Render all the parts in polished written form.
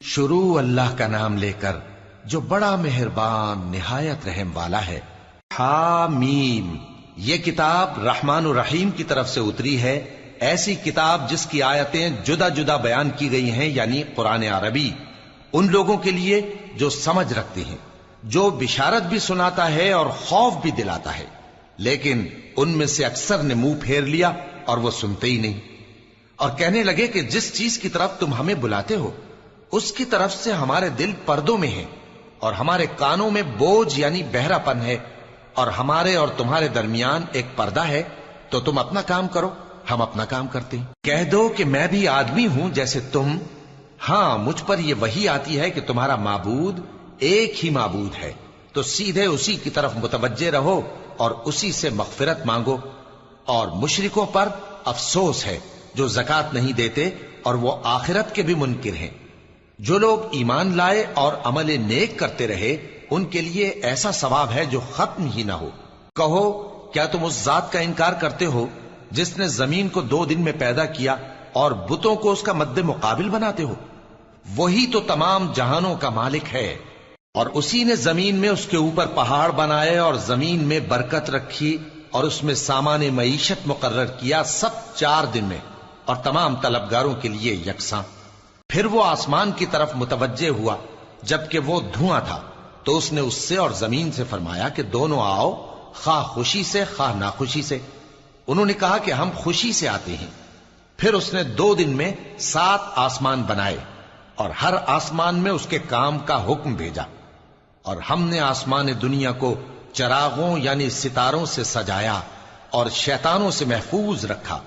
شروع اللہ کا نام لے کر جو بڑا مہربان نہایت رحم والا ہے۔ حامیم، یہ کتاب رحمان الرحیم کی طرف سے اتری ہے، ایسی کتاب جس کی آیتیں جدا جدا بیان کی گئی ہیں، یعنی قرآن عربی، ان لوگوں کے لیے جو سمجھ رکھتے ہیں، جو بشارت بھی سناتا ہے اور خوف بھی دلاتا ہے، لیکن ان میں سے اکثر نے منہ پھیر لیا اور وہ سنتے ہی نہیں، اور کہنے لگے کہ جس چیز کی طرف تم ہمیں بلاتے ہو اس کی طرف سے ہمارے دل پردوں میں ہیں اور ہمارے کانوں میں بوجھ یعنی بہرا پن ہے، اور ہمارے اور تمہارے درمیان ایک پردہ ہے، تو تم اپنا کام کرو، ہم اپنا کام کرتے ہیں۔ کہہ دو کہ میں بھی آدمی ہوں جیسے تم، ہاں مجھ پر یہ وحی آتی ہے کہ تمہارا معبود ایک ہی معبود ہے، تو سیدھے اسی کی طرف متوجہ رہو اور اسی سے مغفرت مانگو۔ اور مشرکوں پر افسوس ہے جو زکوٰۃ نہیں دیتے اور وہ آخرت کے بھی منکر ہیں۔ جو لوگ ایمان لائے اور عمل نیک کرتے رہے ان کے لیے ایسا ثواب ہے جو ختم ہی نہ ہو۔ کہو کیا تم اس ذات کا انکار کرتے ہو جس نے زمین کو 2 دن میں پیدا کیا اور بتوں کو اس کا مد مقابل بناتے ہو؟ وہی تو تمام جہانوں کا مالک ہے، اور اسی نے زمین میں اس کے اوپر پہاڑ بنائے اور زمین میں برکت رکھی اور اس میں سامان معیشت مقرر کیا، سب 4 دن میں، اور تمام طلبگاروں کے لیے یکساں۔ پھر وہ آسمان کی طرف متوجہ ہوا جبکہ وہ دھواں تھا، تو اس نے اس سے اور زمین سے فرمایا کہ دونوں آؤ، خواہ خوشی سے خواہ ناخوشی سے۔ انہوں نے کہا کہ ہم خوشی سے آتے ہیں۔ پھر اس نے 2 دن میں 7 آسمان بنائے اور ہر آسمان میں اس کے کام کا حکم بھیجا، اور ہم نے آسمان دنیا کو چراغوں یعنی ستاروں سے سجایا اور شیطانوں سے محفوظ رکھا۔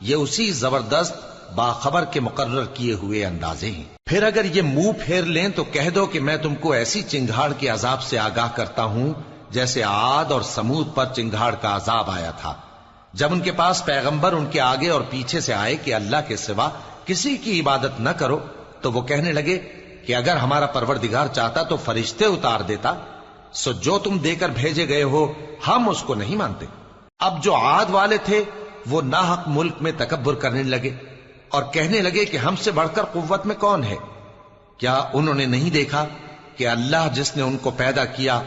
یہ اسی زبردست باخبر کے مقرر کیے ہوئے اندازے ہیں۔ پھر اگر یہ منہ پھیر لیں تو کہہ دو کہ میں تم کو ایسی چنگھاڑ کے عذاب سے آگاہ کرتا ہوں جیسے عاد اور سمود پر چنگھاڑ کا عذاب آیا تھا، جب ان کے پاس پیغمبر ان کے آگے اور پیچھے سے آئے کہ اللہ کے سوا کسی کی عبادت نہ کرو، تو وہ کہنے لگے کہ اگر ہمارا پروردگار چاہتا تو فرشتے اتار دیتا، سو جو تم دے کر بھیجے گئے ہو ہم اس کو نہیں مانتے۔ اب جو عاد والے تھے وہ ناحق ملک میں تکبر کرنے لگے اور کہنے لگے کہ ہم سے بڑھ کر قوت میں کون ہے؟ کیا انہوں نے نہیں دیکھا کہ اللہ جس نے ان کو پیدا کیا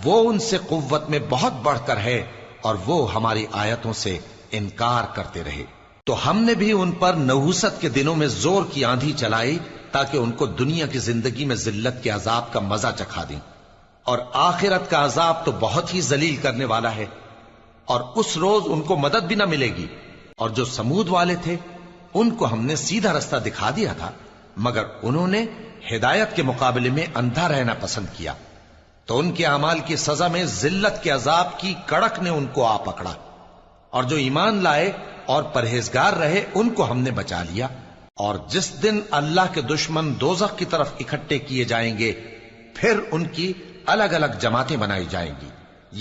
وہ ان سے قوت میں بہت بڑھ کر ہے، اور وہ ہماری آیتوں سے انکار کرتے رہے۔ تو ہم نے بھی ان پر نحوست کے دنوں میں زور کی آندھی چلائی تاکہ ان کو دنیا کی زندگی میں ذلت کے عذاب کا مزہ چکھا دیں، اور آخرت کا عذاب تو بہت ہی ذلیل کرنے والا ہے، اور اس روز ان کو مدد بھی نہ ملے گی۔ اور جو سمود والے تھے ان کو ہم نے سیدھا رستہ دکھا دیا تھا، مگر انہوں نے ہدایت کے مقابلے میں اندھا رہنا پسند کیا، تو ان کے اعمال کی سزا میں ذلت کے عذاب کی کڑک نے ان کو آ پکڑا۔ اور جو ایمان لائے اور پرہیزگار رہے ان کو ہم نے بچا لیا۔ اور جس دن اللہ کے دشمن دوزخ کی طرف اکٹھے کیے جائیں گے پھر ان کی الگ الگ جماعتیں بنائی جائیں گی،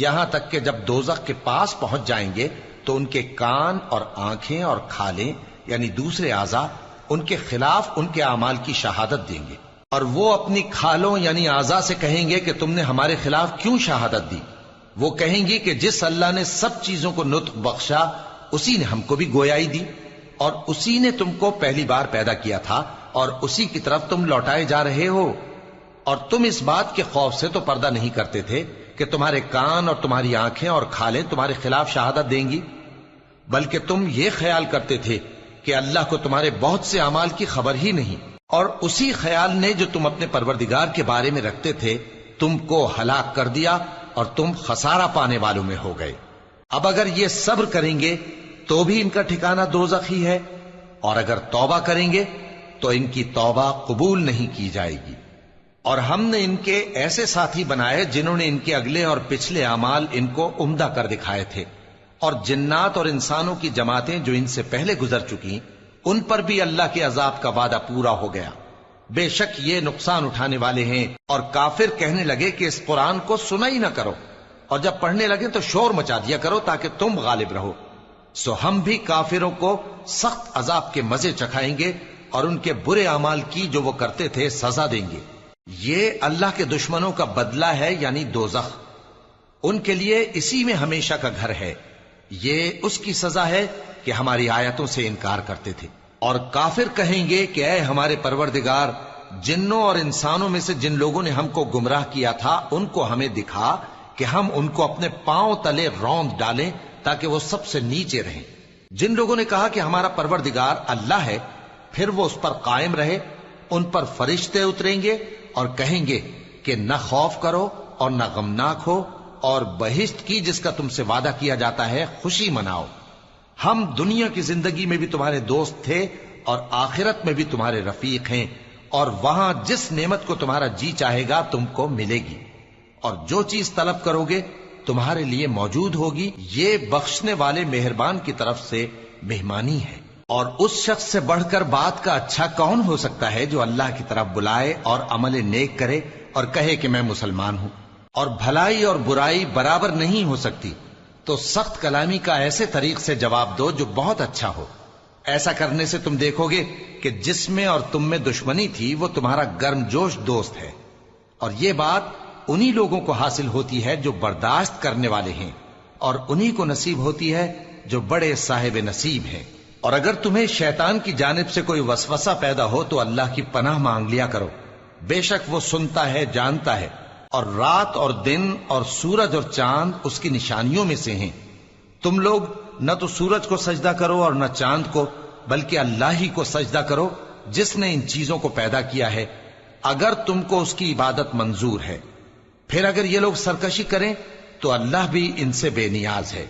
یہاں تک کہ جب دوزخ کے پاس پہنچ جائیں گے تو ان کے کان اور آنکھیں اور کھالیں یعنی دوسرے اعضاء ان کے خلاف ان کے اعمال کی شہادت دیں گے، اور وہ اپنی کھالوں یعنی اعضاء سے کہیں گے کہ تم نے ہمارے خلاف کیوں شہادت دی؟ وہ کہیں گی کہ جس اللہ نے سب چیزوں کو نطق بخشا اسی نے ہم کو بھی گویائی دی، اور اسی نے تم کو پہلی بار پیدا کیا تھا اور اسی کی طرف تم لوٹائے جا رہے ہو، اور تم اس بات کے خوف سے تو پردہ نہیں کرتے تھے کہ تمہارے کان اور تمہاری آنکھیں اور کھالیں تمہارے خلاف شہادت دیں گی، بلکہ تم یہ خیال کرتے تھے کہ اللہ کو تمہارے بہت سے اعمال کی خبر ہی نہیں، اور اسی خیال نے جو تم اپنے پروردگار کے بارے میں رکھتے تھے تم کو ہلاک کر دیا اور تم خسارہ پانے والوں میں ہو گئے۔ اب اگر یہ صبر کریں گے تو بھی ان کا ٹھکانہ دوزخ ہی ہے، اور اگر توبہ کریں گے تو ان کی توبہ قبول نہیں کی جائے گی۔ اور ہم نے ان کے ایسے ساتھی بنائے جنہوں نے ان کے اگلے اور پچھلے اعمال ان کو عمدہ کر دکھائے تھے، اور جنات اور انسانوں کی جماعتیں جو ان سے پہلے گزر چکی ان پر بھی اللہ کے عذاب کا وعدہ پورا ہو گیا۔ بے شک یہ نقصان اٹھانے والے ہیں۔ اور کافر کہنے لگے کہ اس قرآن کو سنا ہی نہ کرو، اور جب پڑھنے لگے تو شور مچا دیا کرو تاکہ تم غالب رہو۔ سو ہم بھی کافروں کو سخت عذاب کے مزے چکھائیں گے اور ان کے برے اعمال کی جو وہ کرتے تھے سزا دیں گے۔ یہ اللہ کے دشمنوں کا بدلہ ہے یعنی دوزخ، ان کے لیے اسی میں ہمیشہ کا گھر ہے، یہ اس کی سزا ہے کہ ہماری آیتوں سے انکار کرتے تھے۔ اور کافر کہیں گے کہ اے ہمارے پروردگار، جنوں اور انسانوں میں سے جن لوگوں نے ہم کو گمراہ کیا تھا ان کو ہمیں دکھا کہ ہم ان کو اپنے پاؤں تلے روند ڈالیں تاکہ وہ سب سے نیچے رہیں۔ جن لوگوں نے کہا کہ ہمارا پروردگار اللہ ہے، پھر وہ اس پر قائم رہے، ان پر فرشتے اتریں گے اور کہیں گے کہ نہ خوف کرو اور نہ غمناک ہو، اور بہشت کی جس کا تم سے وعدہ کیا جاتا ہے خوشی مناؤ۔ ہم دنیا کی زندگی میں بھی تمہارے دوست تھے اور آخرت میں بھی تمہارے رفیق ہیں، اور وہاں جس نعمت کو تمہارا جی چاہے گا تم کو ملے گی، اور جو چیز طلب کرو گے تمہارے لیے موجود ہوگی۔ یہ بخشنے والے مہربان کی طرف سے مہمانی ہے۔ اور اس شخص سے بڑھ کر بات کا اچھا کون ہو سکتا ہے جو اللہ کی طرف بلائے اور عمل نیک کرے اور کہے کہ میں مسلمان ہوں۔ اور بھلائی اور برائی برابر نہیں ہو سکتی، تو سخت کلامی کا ایسے طریق سے جواب دو جو بہت اچھا ہو۔ ایسا کرنے سے تم دیکھو گے کہ جس میں اور تم میں دشمنی تھی وہ تمہارا گرم جوش دوست ہے، اور یہ بات انہی لوگوں کو حاصل ہوتی ہے جو برداشت کرنے والے ہیں، اور انہی کو نصیب ہوتی ہے جو بڑے صاحب نصیب ہیں۔ اور اگر تمہیں شیطان کی جانب سے کوئی وسوسہ پیدا ہو تو اللہ کی پناہ مانگ لیا کرو، بے شک وہ سنتا ہے، جانتا ہے۔ اور رات اور دن اور سورج اور چاند اس کی نشانیوں میں سے ہیں۔ تم لوگ نہ تو سورج کو سجدہ کرو اور نہ چاند کو، بلکہ اللہ ہی کو سجدہ کرو جس نے ان چیزوں کو پیدا کیا ہے، اگر تم کو اس کی عبادت منظور ہے۔ پھر اگر یہ لوگ سرکشی کریں تو اللہ بھی ان سے بے نیاز ہے،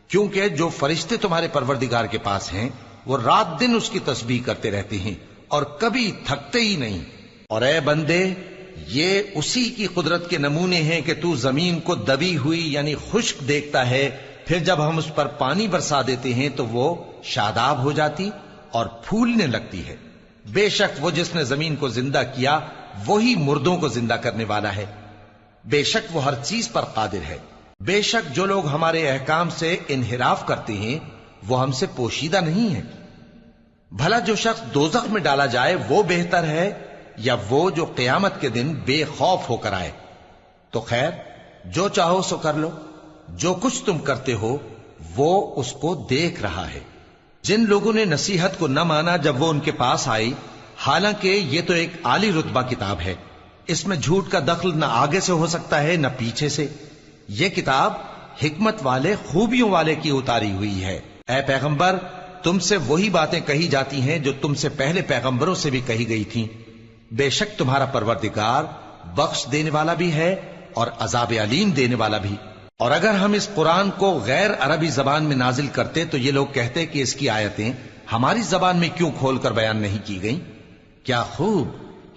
کیونکہ جو فرشتے تمہارے پروردگار کے پاس ہیں وہ رات دن اس کی تسبیح کرتے رہتے ہیں اور کبھی تھکتے ہی نہیں۔ اور اے بندے، یہ اسی کی قدرت کے نمونے ہیں کہ تو زمین کو دبی ہوئی یعنی خشک دیکھتا ہے، پھر جب ہم اس پر پانی برسا دیتے ہیں تو وہ شاداب ہو جاتی اور پھولنے لگتی ہے۔ بے شک وہ جس نے زمین کو زندہ کیا وہی مردوں کو زندہ کرنے والا ہے، بے شک وہ ہر چیز پر قادر ہے۔ بے شک جو لوگ ہمارے احکام سے انحراف کرتے ہیں وہ ہم سے پوشیدہ نہیں ہیں۔ بھلا جو شخص دوزخ میں ڈالا جائے وہ بہتر ہے یا وہ جو قیامت کے دن بے خوف ہو کر آئے؟ تو خیر، جو چاہو سو کر لو، جو کچھ تم کرتے ہو وہ اس کو دیکھ رہا ہے۔ جن لوگوں نے نصیحت کو نہ مانا جب وہ ان کے پاس آئی، حالانکہ یہ تو ایک عالی رتبہ کتاب ہے، اس میں جھوٹ کا دخل نہ آگے سے ہو سکتا ہے نہ پیچھے سے۔ یہ کتاب حکمت والے، خوبیوں والے کی اتاری ہوئی ہے۔ اے پیغمبر، تم سے وہی باتیں کہی جاتی ہیں جو تم سے پہلے پیغمبروں سے بھی کہی گئی تھیں۔ بے شک تمہارا پروردگار بخش دینے والا بھی ہے اور عذاب علیم دینے والا بھی۔ اور اگر ہم اس قرآن کو غیر عربی زبان میں نازل کرتے تو یہ لوگ کہتے کہ اس کی آیتیں ہماری زبان میں کیوں کھول کر بیان نہیں کی گئیں؟ کیا خوب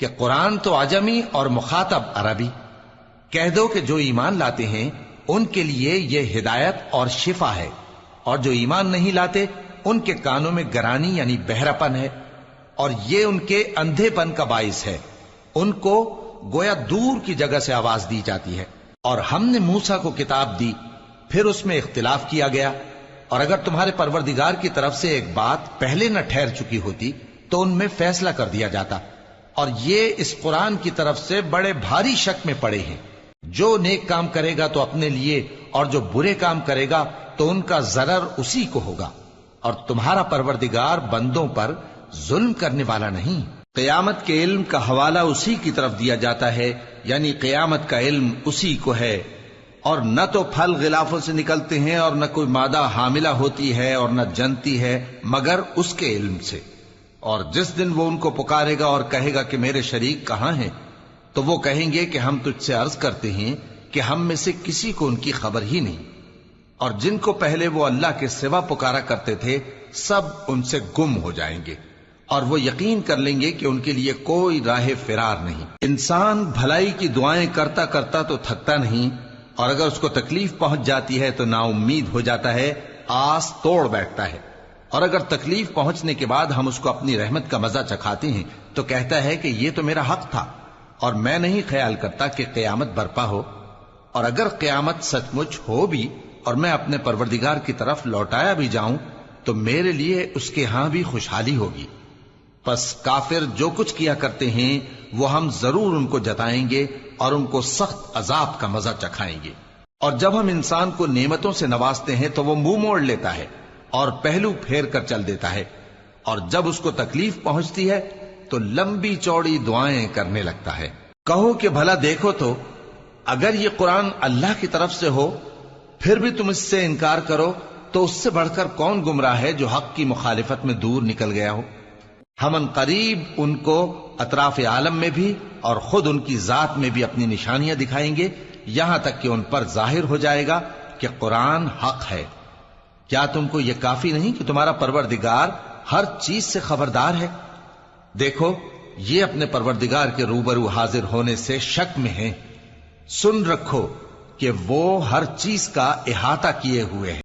کہ قرآن تو عجمی اور مخاطب عربی۔ کہہ دو کہ جو ایمان لاتے ہیں ان کے لیے یہ ہدایت اور شفا ہے، اور جو ایمان نہیں لاتے ان کے کانوں میں گرانی یعنی بہراپن ہے، اور یہ ان کے اندھے پن کا باعث ہے۔ ان کو گویا دور کی جگہ سے آواز دی جاتی ہے۔ اور ہم نے موسیٰ کو کتاب دی، پھر اس میں اختلاف کیا گیا، اور اگر تمہارے پروردگار کی طرف سے ایک بات پہلے نہ ٹھہر چکی ہوتی تو ان میں فیصلہ کر دیا جاتا۔ اور یہ اس قرآن کی طرف سے بڑے بھاری شک میں پڑے ہیں۔ جو نیک کام کرے گا تو اپنے لیے، اور جو برے کام کرے گا تو ان کا ضرر اسی کو ہوگا، اور تمہارا پروردگار بندوں پر ظلم کرنے والا نہیں۔ قیامت کے علم کا حوالہ اسی کی طرف دیا جاتا ہے، یعنی قیامت کا علم اسی کو ہے۔ اور نہ تو پھل غلافوں سے نکلتے ہیں اور نہ کوئی مادہ حاملہ ہوتی ہے اور نہ جنتی ہے مگر اس کے علم سے۔ اور جس دن وہ ان کو پکارے گا اور کہے گا کہ میرے شریک کہاں ہیں، تو وہ کہیں گے کہ ہم تجھ سے عرض کرتے ہیں کہ ہم میں سے کسی کو ان کی خبر ہی نہیں، اور جن کو پہلے وہ اللہ کے سوا پکارا کرتے تھے سب ان سے گم ہو جائیں گے، اور وہ یقین کر لیں گے کہ ان کے لیے کوئی راہ فرار نہیں۔ انسان بھلائی کی دعائیں کرتا کرتا تو تھکتا نہیں، اور اگر اس کو تکلیف پہنچ جاتی ہے تو نا امید ہو جاتا ہے، آس توڑ بیٹھتا ہے۔ اور اگر تکلیف پہنچنے کے بعد ہم اس کو اپنی رحمت کا مزہ چکھاتے ہیں تو کہتا ہے کہ یہ تو میرا حق تھا، اور میں نہیں خیال کرتا کہ قیامت برپا ہو۔ اور اگر قیامت سچ مچ ہو بھی اور میں اپنے پروردگار کی طرف لوٹایا بھی جاؤں تو میرے لیے اس کے ہاں بھی خوشحالی ہوگی۔ پس کافر جو کچھ کیا کرتے ہیں وہ ہم ضرور ان کو جتائیں گے اور ان کو سخت عذاب کا مزہ چکھائیں گے۔ اور جب ہم انسان کو نعمتوں سے نوازتے ہیں تو وہ منہ موڑ لیتا ہے اور پہلو پھیر کر چل دیتا ہے، اور جب اس کو تکلیف پہنچتی ہے تو لمبی چوڑی دعائیں کرنے لگتا ہے۔ کہو کہ بھلا دیکھو تو اگر یہ قرآن اللہ کی طرف سے ہو پھر بھی تم اس سے انکار کرو تو اس سے بڑھ کر کون گمراہ ہے جو حق کی مخالفت میں دور نکل گیا ہو۔ ہم ان قریب ان کو اطراف عالم میں بھی اور خود ان کی ذات میں بھی اپنی نشانیاں دکھائیں گے، یہاں تک کہ ان پر ظاہر ہو جائے گا کہ قرآن حق ہے۔ کیا تم کو یہ کافی نہیں کہ تمہارا پروردگار ہر چیز سے خبردار ہے؟ دیکھو یہ اپنے پروردگار کے روبرو حاضر ہونے سے شک میں ہیں۔ سن رکھو کہ وہ ہر چیز کا احاطہ کیے ہوئے ہے۔